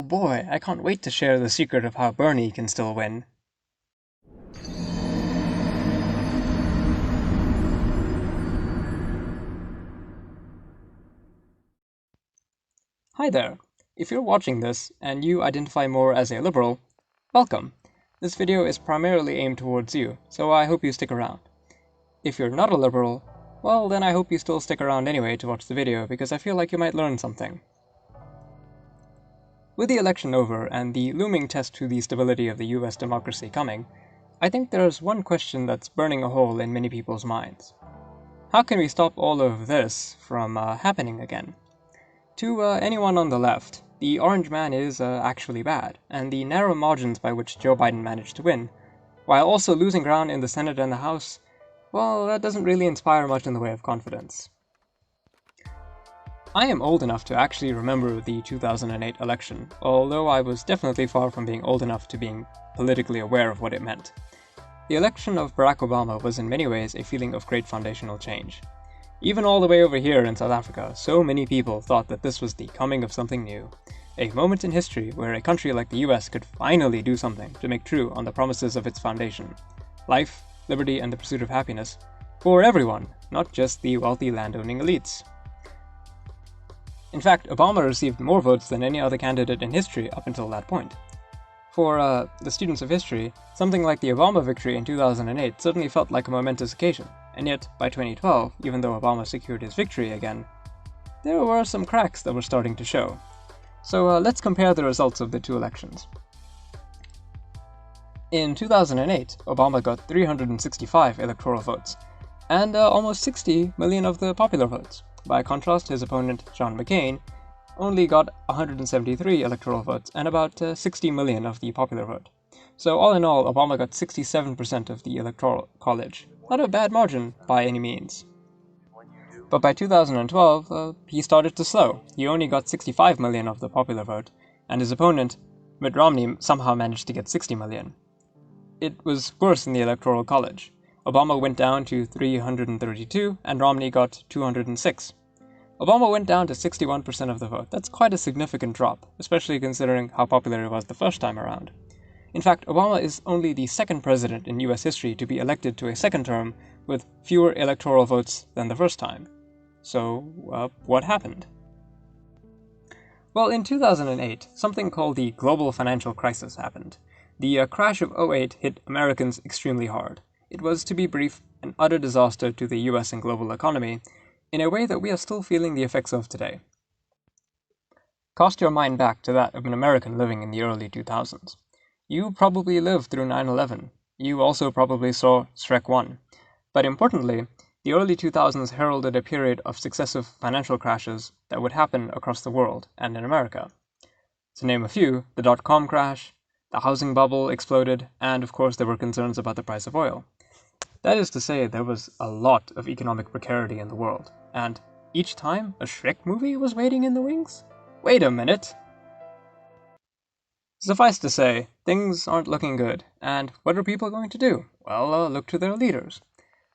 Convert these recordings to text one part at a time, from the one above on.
boy, I can't wait to share the secret of how Bernie can still win. Hi there. If you're watching this and you identify more as a liberal, welcome. This video is primarily aimed towards you, so I hope you stick around. If you're not a liberal, well then I hope you still stick around anyway to watch the video because I feel like you might learn something. With the election over and the looming test to the stability of the US democracy coming, I think there's one question that's burning a hole in many people's minds. How can we stop all of this from happening again? To anyone on the left, the orange man is actually bad, and the narrow margins by which Joe Biden managed to win, while also losing ground in the Senate and the House, well, that doesn't really inspire much in the way of confidence. I am old enough to actually remember the 2008 election, although I was definitely far from being old enough to being politically aware of what it meant. The election of Barack Obama was in many ways a feeling of great foundational change. Even all the way over here in South Africa, so many people thought that this was the coming of something new, a moment in history where a country like the US could finally do something to make true on the promises of its foundation: life, liberty, and the pursuit of happiness, for everyone, not just the wealthy landowning elites. In fact, Obama received more votes than any other candidate in history up until that point. For the students of history, something like the Obama victory in 2008 certainly felt like a momentous occasion, and yet, by 2012, even though Obama secured his victory again, there were some cracks that were starting to show. So let's compare the results of the two elections. In 2008, Obama got 365 electoral votes, and almost 60 million of the popular votes. By contrast, his opponent, John McCain, only got 173 electoral votes and about 60 million of the popular vote. So all in all, Obama got 67% of the electoral college. Not a bad margin by any means. But by 2012, he started to slow. He only got 65 million of the popular vote, and his opponent, Mitt Romney, somehow managed to get 60 million. It was worse in the electoral college. Obama went down to 332, and Romney got 206. Obama went down to 61% of the vote. That's quite a significant drop, especially considering how popular he was the first time around. In fact, Obama is only the second president in US history to be elected to a second term with fewer electoral votes than the first time. So, what happened? Well, in 2008, something called the global financial crisis happened. The crash of '08 hit Americans extremely hard. It was, to be brief, an utter disaster to the US and global economy, in a way that we are still feeling the effects of today. Cast your mind back to that of an American living in the early 2000s. You probably lived through 9/11. You also probably saw Shrek 1. But importantly, the early 2000s heralded a period of successive financial crashes that would happen across the world and in America. To name a few, the dot-com crash, the housing bubble exploded, and of course there were concerns about the price of oil. That is to say, there was a lot of economic precarity in the world, and each time a Shrek movie was waiting in the wings? Wait a minute! Suffice to say, things aren't looking good, and what are people going to do? Well, look to their leaders.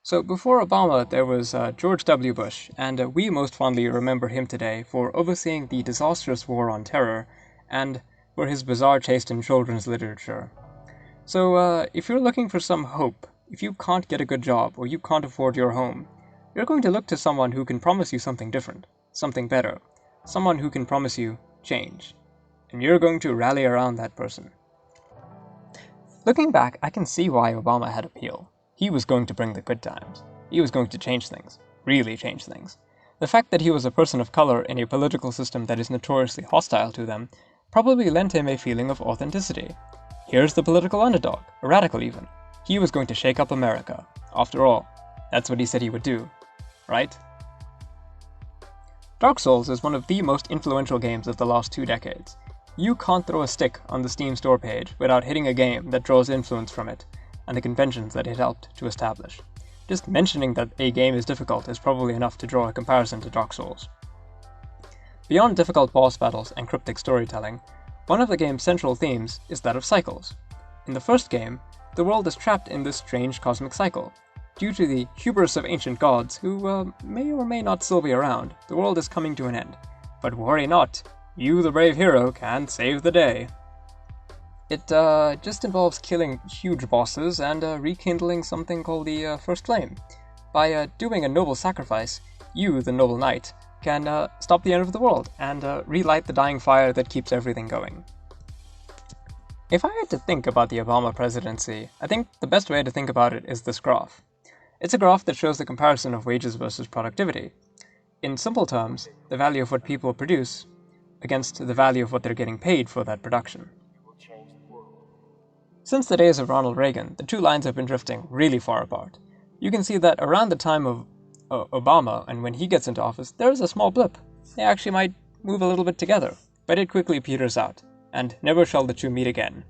So before Obama, there was George W. Bush, and we most fondly remember him today for overseeing the disastrous war on terror, and for his bizarre taste in children's literature. So if you're looking for some hope, if you can't get a good job or you can't afford your home, you're going to look to someone who can promise you something different, something better, someone who can promise you change. And you're going to rally around that person. Looking back, I can see why Obama had appeal. He was going to bring the good times. He was going to change things, really change things. The fact that he was a person of color in a political system that is notoriously hostile to them probably lent him a feeling of authenticity. Here's the political underdog, a radical even. He was going to shake up America. After all, that's what he said he would do, right? Dark Souls is one of the most influential games of the last 2 decades. You can't throw a stick on the Steam store page without hitting a game that draws influence from it, and the conventions that it helped to establish. Just mentioning that a game is difficult is probably enough to draw a comparison to Dark Souls. Beyond difficult boss battles and cryptic storytelling, one of the game's central themes is that of cycles. In the first game, the world is trapped in this strange cosmic cycle. Due to the hubris of ancient gods, who may or may not still be around, the world is coming to an end. But worry not, You, the brave hero, can save the day. It just involves killing huge bosses and rekindling something called the First Flame. By doing a noble sacrifice, you, the noble knight, can stop the end of the world and relight the dying fire that keeps everything going. If I had to think about the Obama presidency, I think the best way to think about it is this graph. It's a graph that shows the comparison of wages versus productivity. In simple terms, the value of what people produce against the value of what they're getting paid for that production. Since the days of Ronald Reagan, the two lines have been drifting really far apart. You can see that around the time of Obama and when he gets into office, there is a small blip. They actually might move a little bit together, but it quickly peters out, and never shall the two meet again.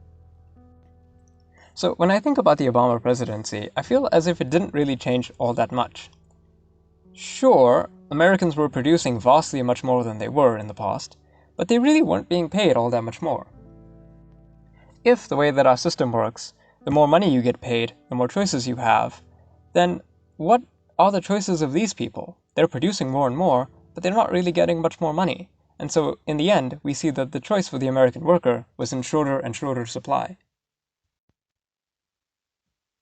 So when I think about the Obama presidency, I feel as if it didn't really change all that much. Sure, Americans were producing vastly much more than they were in the past, but they really weren't being paid all that much more. If the way that our system works, the more money you get paid, the more choices you have, then what are the choices of these people? They're producing more and more, but they're not really getting much more money. And so, in the end, we see that the choice for the American worker was in shorter and shorter supply.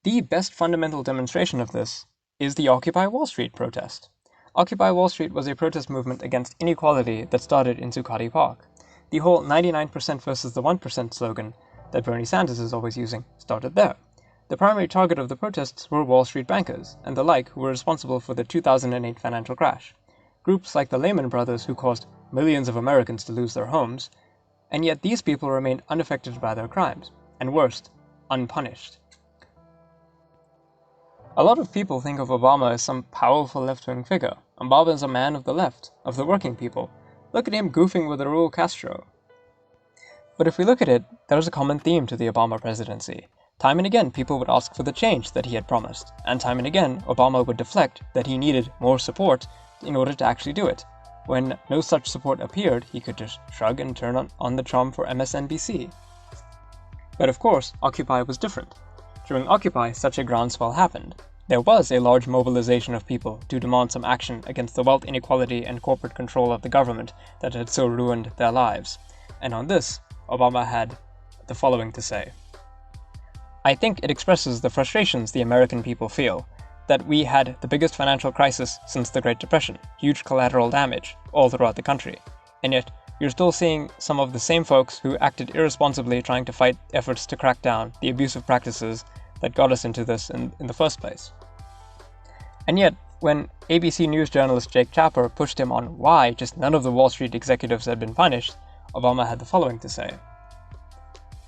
The best fundamental demonstration of this is the Occupy Wall Street protest. Occupy Wall Street was a protest movement against inequality that started in Zuccotti Park. The whole 99% versus the 1% slogan that Bernie Sanders is always using started there. The primary target of the protests were Wall Street bankers and the like who were responsible for the 2008 financial crash. Groups like the Lehman Brothers who caused millions of Americans to lose their homes, and yet these people remained unaffected by their crimes, and worst, unpunished. A lot of people think of Obama as some powerful left-wing figure. Obama is a man of the left, of the working people. Look at him goofing with Raul Castro. But if we look at it, there's a common theme to the Obama presidency. Time and again, people would ask for the change that he had promised, and time and again, Obama would deflect that he needed more support in order to actually do it. When no such support appeared, he could just shrug and turn on the charm for MSNBC. But of course, Occupy was different. During Occupy, such a groundswell happened. There was a large mobilization of people to demand some action against the wealth inequality and corporate control of the government that had so ruined their lives. And on this, Obama had the following to say. I think it expresses the frustrations the American people feel, that we had the biggest financial crisis since the Great Depression, huge collateral damage all throughout the country, and yet you're still seeing some of the same folks who acted irresponsibly trying to fight efforts to crack down the abusive practices that got us into this in the first place. And yet, when ABC News journalist Jake Tapper pushed him on why just none of the Wall Street executives had been punished, Obama had the following to say.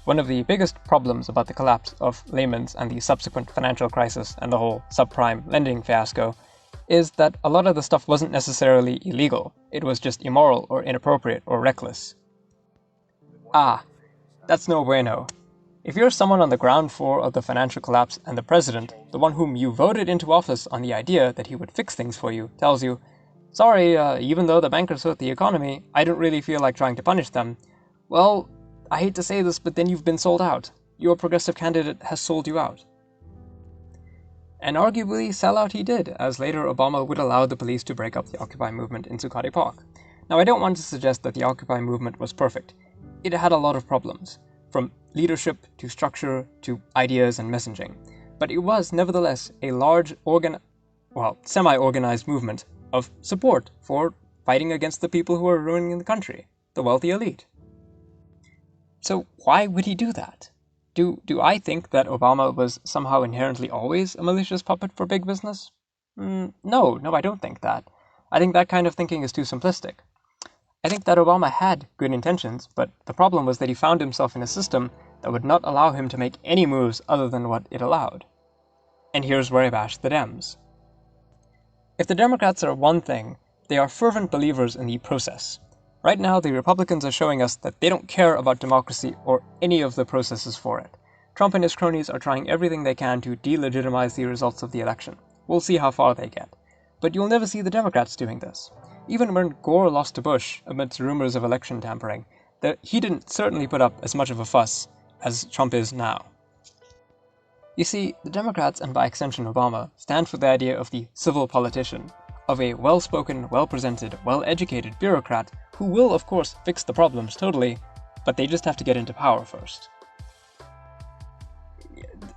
One of the biggest problems about the collapse of Lehman's and the subsequent financial crisis and the whole subprime lending fiasco is that a lot of the stuff wasn't necessarily illegal, it was just immoral or inappropriate or reckless. Ah, that's no bueno. If you're someone on the ground floor of the financial collapse and the president, the one whom you voted into office on the idea that he would fix things for you, tells you, sorry, even though the bankers hurt the economy, I don't really feel like trying to punish them, well, I hate to say this, but then you've been sold out. Your progressive candidate has sold you out. And arguably, sell out he did, as later Obama would allow the police to break up the Occupy movement in Zuccotti Park. Now, I don't want to suggest that the Occupy movement was perfect. It had a lot of problems, from leadership to structure to ideas and messaging. But it was, nevertheless, a large, semi-organized movement of support for fighting against the people who were ruining the country, the wealthy elite. So why would he do that? Do I think that Obama was somehow inherently always a malicious puppet for big business? No, I don't think that. I think that kind of thinking is too simplistic. I think that Obama had good intentions, but the problem was that he found himself in a system that would not allow him to make any moves other than what it allowed. And here's where I bash the Dems. If the Democrats are one thing, they are fervent believers in the process. Right now, the Republicans are showing us that they don't care about democracy or any of the processes for it. Trump and his cronies are trying everything they can to delegitimize the results of the election. We'll see how far they get. But you'll never see the Democrats doing this. Even when Gore lost to Bush amidst rumors of election tampering, he didn't certainly put up as much of a fuss as Trump is now. You see, the Democrats, and by extension Obama, stand for the idea of the civil politician. of a well-spoken, well-presented, well-educated bureaucrat who will, of course, fix the problems totally, but they just have to get into power first.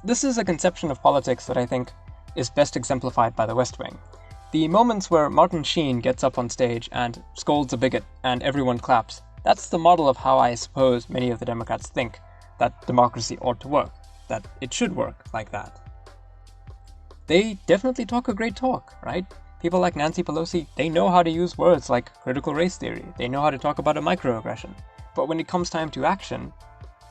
This is a conception of politics that I think is best exemplified by the West Wing. The moments where Martin Sheen gets up on stage and scolds a bigot and everyone claps, that's the model of how I suppose many of the Democrats think that democracy ought to work, that it should work like that. They definitely talk a great talk, right? People like Nancy Pelosi, they know how to use words like critical race theory, they know how to talk about a microaggression, but when it comes time to action,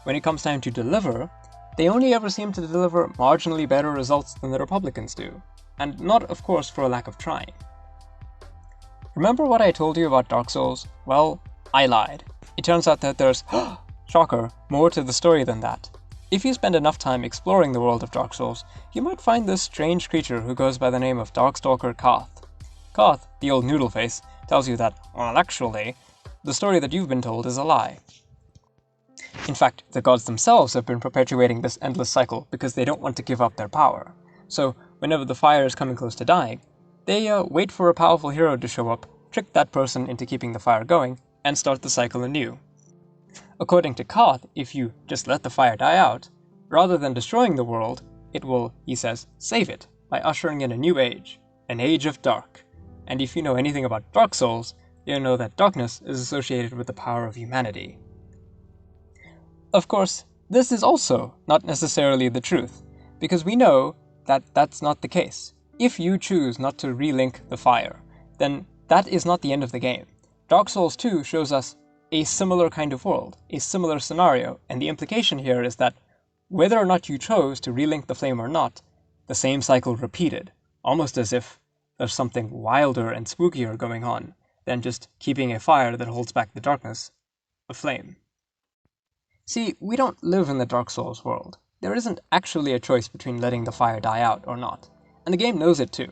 when it comes time to deliver, they only ever seem to deliver marginally better results than the Republicans do, and not, of course, for a lack of trying. Remember what I told you about Dark Souls? Well, I lied. It turns out that there's, shocker, more to the story than that. If you spend enough time exploring the world of Dark Souls, you might find this strange creature who goes by the name of Darkstalker Koth. Koth, the old noodle face, tells you that, well, actually, the story that you've been told is a lie. In fact, the gods themselves have been perpetuating this endless cycle because they don't want to give up their power. So, whenever the fire is coming close to dying, they wait for a powerful hero to show up, trick that person into keeping the fire going, and start the cycle anew. According to Koth, if you just let the fire die out, rather than destroying the world, it will, he says, save it by ushering in a new age, an age of dark. And if you know anything about Dark Souls, you'll know that darkness is associated with the power of humanity. Of course, this is also not necessarily the truth, because we know that that's not the case. If you choose not to relink the fire, then that is not the end of the game. Dark Souls 2 shows us a similar kind of world, a similar scenario, and the implication here is that whether or not you chose to relink the flame or not, the same cycle repeated, almost as if there's something wilder and spookier going on than just keeping a fire that holds back the darkness aflame. See, we don't live in the Dark Souls world. There isn't actually a choice between letting the fire die out or not, and the game knows it too.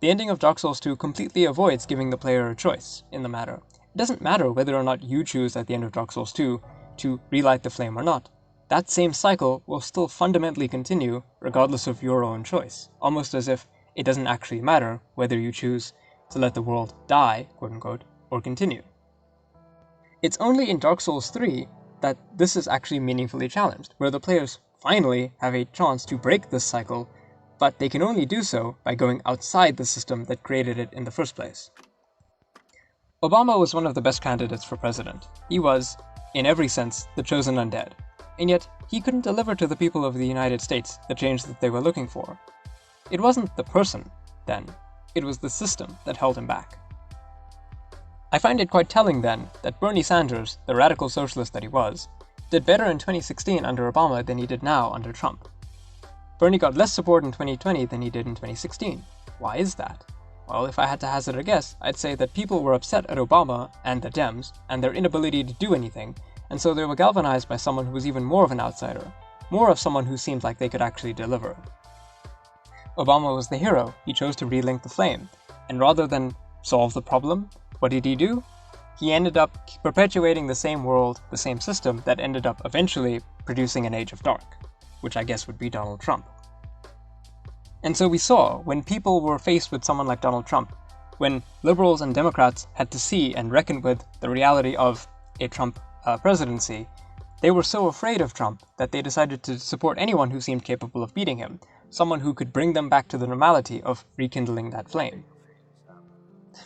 The ending of Dark Souls 2 completely avoids giving the player a choice in the matter. It doesn't matter whether or not you choose at the end of Dark Souls 2 to relight the flame or not. That same cycle will still fundamentally continue regardless of your own choice, almost as if it doesn't actually matter whether you choose to let the world die, quote-unquote, or continue. It's only in Dark Souls 3 that this is actually meaningfully challenged, where the players finally have a chance to break this cycle, but they can only do so by going outside the system that created it in the first place. Obama was one of the best candidates for president. He was, in every sense, the chosen undead, and yet he couldn't deliver to the people of the United States the change that they were looking for. It wasn't the person, then, it was the system that held him back. I find it quite telling, then, that Bernie Sanders, the radical socialist that he was, did better in 2016 under Obama than he did now under Trump. Bernie got less support in 2020 than he did in 2016. Why is that? Well, if I had to hazard a guess, I'd say that people were upset at Obama and the Dems and their inability to do anything, and so they were galvanized by someone who was even more of an outsider, more of someone who seemed like they could actually deliver. Obama was the hero. He chose to relink the flame, and rather than solve the problem, what did he do? He ended up perpetuating the same world, the same system that ended up eventually producing an age of dark, which I guess would be Donald Trump. And so we saw, when people were faced with someone like Donald Trump, when liberals and Democrats had to see and reckon with the reality of a Trump presidency, they were so afraid of Trump that they decided to support anyone who seemed capable of beating him, someone who could bring them back to the normality of rekindling that flame.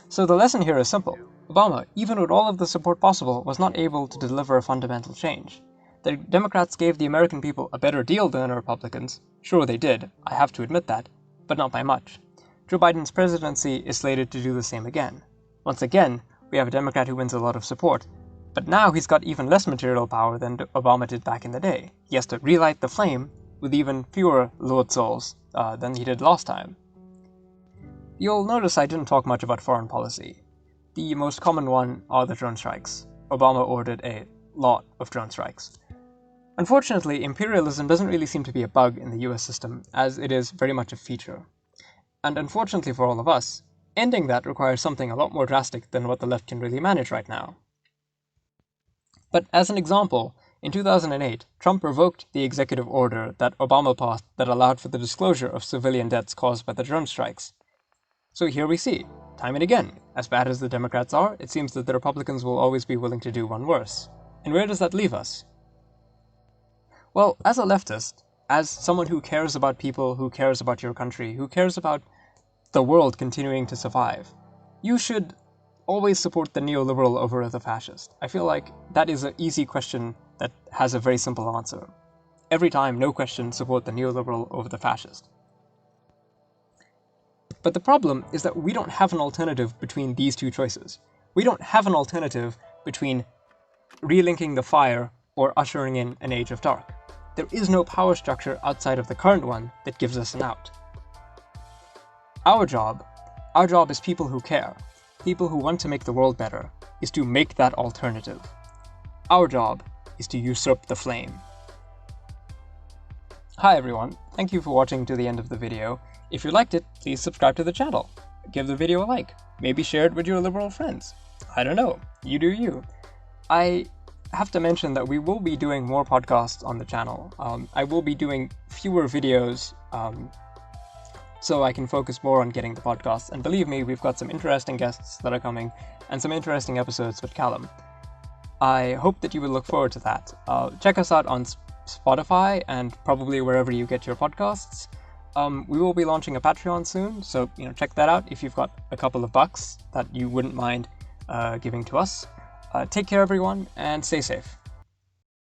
So the lesson here is simple. Obama, even with all of the support possible, was not able to deliver a fundamental change. The Democrats gave the American people a better deal than the Republicans. Sure, they did, I have to admit that, but not by much. Joe Biden's presidency is slated to do the same again. Once again, we have a Democrat who wins a lot of support, but now he's got even less material power than Obama did back in the day. He has to relight the flame with even fewer Lord Souls than he did last time. You'll notice I didn't talk much about foreign policy. The most common one are the drone strikes. Obama ordered a lot of drone strikes. Unfortunately, imperialism doesn't really seem to be a bug in the US system, as it is very much a feature. And unfortunately for all of us, ending that requires something a lot more drastic than what the left can really manage right now. But as an example, in 2008, Trump revoked the executive order that Obama passed that allowed for the disclosure of civilian deaths caused by the drone strikes. So here we see, time and again, as bad as the Democrats are, it seems that the Republicans will always be willing to do one worse. And where does that leave us? Well, as a leftist, as someone who cares about people, who cares about your country, who cares about the world continuing to survive, you should always support the neoliberal over the fascist. I feel like that is an easy question that has a very simple answer. Every time, no question, support the neoliberal over the fascist. But the problem is that we don't have an alternative between these two choices. We don't have an alternative between relinking the fire or ushering in an age of dark. There is no power structure outside of the current one that gives us an out. Our job as people who care, people who want to make the world better, is to make that alternative. Our job is to usurp the flame. Hi everyone, thank you for watching to the end of the video. If you liked it, please subscribe to the channel. Give the video a like. Maybe share it with your liberal friends. I don't know. You do you. I have to mention that we will be doing more podcasts on the channel. I will be doing fewer videos so I can focus more on getting the podcasts. And believe me, we've got some interesting guests that are coming and some interesting episodes with Callum. I hope that you will look forward to that. Check us out on Spotify and probably wherever you get your podcasts. We will be launching a Patreon soon, so check that out if you've got a couple of bucks that you wouldn't mind giving to us. Take care everyone, and stay safe.